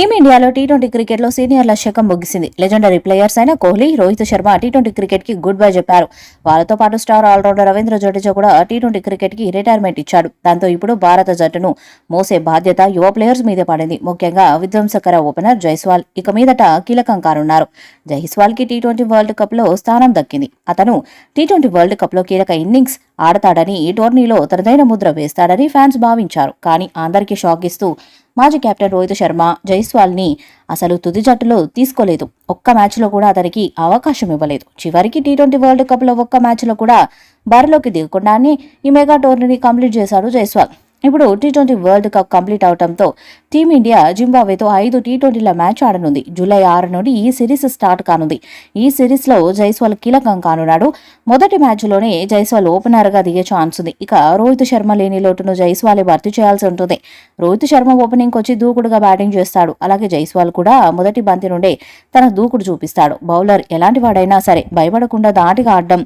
టీమిండియాలో T20 క్రికెట్లో సీనియర్ల శకం ముగిసింది. లెజెండరీ ప్లేయర్స్ అయిన కోహ్లీ, రోహిత్ శర్మ టీ20 క్రికెట్ కి గుడ్ బై చెప్పారు. వాళ్ళతో పాటు స్టార్ ఆల్రౌండర్ రవీంద్ర జడేజా కూడా టీ20 క్రికెట్ కి రిటైర్మెంట్ ఇచ్చాడు. దాంతో ఇప్పుడు భారత జట్టును మోసే బాధ్యత యువ ప్లేయర్స్ మీదే పడింది. ముఖ్యంగా విధ్వంసకర ఓపెనర్ జైస్వాల్ ఇక మీదట కీలకం కానున్నారు. జైస్వాల్ కి టీ20 వరల్డ్ కప్ లో స్థానం దక్కింది. అతను టీ20 వరల్డ్ కప్ లో కీలక ఇన్నింగ్స్ ఆడతాడని, ఈ టోర్నీలో తనదైన ముద్ర వేస్తాడని ఫ్యాన్స్ భావించారు. కానీ అందరికీ షాక్ ఇస్తూ మాజీ కెప్టెన్ రోహిత్ శర్మ జైస్వాల్ ని అసలు తుది జట్టులో తీసుకోలేదు. ఒక్క మ్యాచ్లో కూడా అతనికి అవకాశం ఇవ్వలేదు. చివరికి టీ20 వరల్డ్ కప్ లో ఒక్క మ్యాచ్లో కూడా బరిలోకి దిగకుండానే ఈ మెగా టోర్నీని కంప్లీట్ చేశాడు జైస్వాల్. ఇప్పుడు టీ20 వరల్డ్ కప్ కంప్లీట్ అవడంతో టీమిండియా జింబాబ్వేతో 5 టీ20ల మ్యాచ్ ఆడనుంది. జూలై 6 నుండి ఈ సిరీస్ స్టార్ట్ కానుంది. ఈ సిరీస్ లో జైస్వాల్ కీలకం కానున్నాడు. మొదటి మ్యాచ్లోనే జైస్వాల్ ఓపెనర్ గా దిగే ఛాన్స్ ఉంది. ఇక రోహిత్ శర్మ లేని లోటును జైస్వాలే భర్తీ చేయాల్సి ఉంటుంది. రోహిత్ శర్మ ఓపెనింగ్ వచ్చి దూకుడుగా బ్యాటింగ్ చేస్తాడు. అలాగే జైస్వాల్ కూడా మొదటి బంతి నుండే తన దూకుడు చూపిస్తాడు. బౌలర్ ఎలాంటి వాడైనా సరే భయపడకుండా దాటిగా ఆడడం,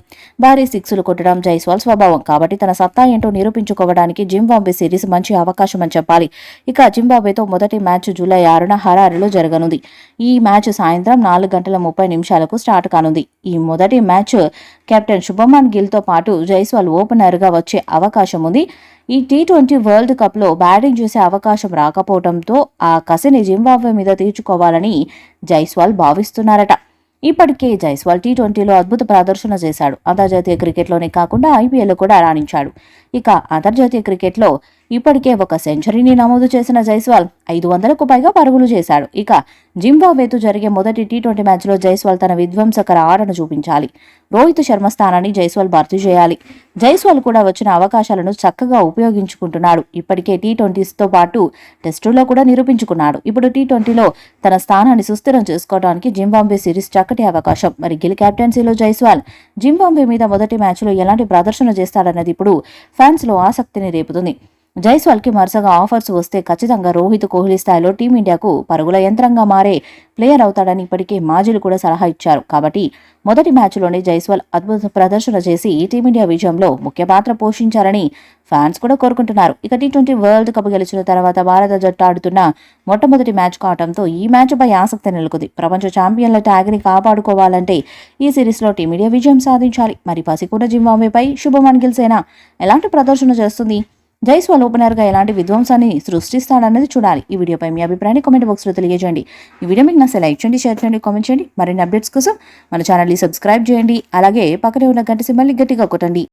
భారీ సిక్స్లు కొట్టడం జైస్వాల్ స్వభావం. కాబట్టి తన సత్తా ఏంటో నిరూపించుకోవడానికి జింబాబ్వే సిరీస్ మంచి అవకాశం అని చెప్పాలి. ఇక జింబాబ్వేతో మొదటి మ్యాచ్ జూలై 6న హరారీలో జరగనుంది. ఈ మ్యాచ్ సాయంత్రం 4:30 స్టార్ట్ కానుంది. ఈ మొదటి మ్యాచ్ కెప్టెన్ శుభమన్ గిల్ తో పాటు జైస్వాల్ ఓపెనర్ గా వచ్చే అవకాశం ఉంది. ఈ టీ20 వరల్డ్ కప్ లో బ్యాటింగ్ చేసే అవకాశం రాకపోవడంతో ఆ కసిని జింబాబ్వే మీద తీర్చుకోవాలని జైస్వాల్ భావిస్తున్నారట. ఇప్పటికే జైస్వాల్ టీ20లో అద్భుత ప్రదర్శన చేశాడు. అంతర్జాతీయ క్రికెట్లోనే కాకుండా ఐపీఎల్లో కూడా రాణించాడు. ఇక అంతర్జాతీయ క్రికెట్లో ఇప్పటికే ఒక సెంచరీని నమోదు చేసిన జైస్వాల్ 500కు పైగా పరుగులు చేశాడు. ఇక జింబాబ్వేతో జరిగే మొదటి టీ20 మ్యాచ్లో జైస్వాల్ తన విధ్వంసకర ఆటను చూపించాలి. రోహిత్ శర్మ స్థానాన్ని జైస్వాల్ భర్తీ చేయాలి. జైస్వాల్ కూడా వచ్చిన అవకాశాలను చక్కగా ఉపయోగించుకుంటున్నాడు. ఇప్పటికే టీ20తో పాటు టెస్టుల్లో కూడా నిరూపించుకున్నాడు. ఇప్పుడు టీ20లో తన స్థానాన్ని సుస్థిరం చేసుకోవడానికి జింబాబ్వే సిరీస్ చక్కటి అవకాశం. మరి గిల్ కెప్టెన్సీలో జైస్వాల్ జింబాబ్వే మీద మొదటి మ్యాచ్లో ఎలాంటి ప్రదర్శన చేస్తాడన్నది ఇప్పుడు ఫ్యాన్స్ లో ఆసక్తిని రేపుతుంది. జైస్వాల్ కి వరుసగా ఆఫర్స్ వస్తే ఖచ్చితంగా రోహిత్, కోహ్లీ స్థాయిలో టీమిండియాకు పరుగుల యంత్రంగా మారే ప్లేయర్ అవుతాడని ఇప్పటికే మాజీలు కూడా సలహా ఇచ్చారు. కాబట్టి మొదటి మ్యాచ్లోనే జైస్వాల్ అద్భుత ప్రదర్శన చేసి టీమిండియా విజయంలో ముఖ్య పాత్ర పోషించారని ఫ్యాన్స్ కూడా కోరుకుంటున్నారు. ఇక టీ20 వరల్డ్ కప్ గెలిచిన తర్వాత భారత జట్టు ఆడుతున్న మొట్టమొదటి మ్యాచ్ కావడంతో ఈ మ్యాచ్ పై ఆసక్తి నెలకొంది. ప్రపంచ ఛాంపియన్ల ట్యాగ్ ని కాపాడుకోవాలంటే ఈ సిరీస్ లో టీమిండియా విజయం సాధించాలి. మరి పసికూడ జింబాబ్వేపై శుభమన్ గిల్ సేన ఎలాంటి ప్రదర్శన చేస్తుంది? జైస్వాల్ ఓపెనర్ గా ఎలాంటి విధ్వంసాన్ని సృష్టిస్తాడన్నది చూడాలి. ఈ వీడియోపై మీ అభిప్రాయాన్ని కామెంట్ బాక్స్ లో తెలియజేయండి. ఈ వీడియో మీకు నచ్చితే లైక్ చేయండి, షేర్ చేయండి, కామెంట్ చేయండి. మరిన్ని అప్డేట్స్ కోసం మన ఛానల్ ని సబ్స్క్రైబ్ చేయండి. అలాగే పక్కనే ఉన్న గంట సింబల్ ని గట్టిగా కొట్టండి.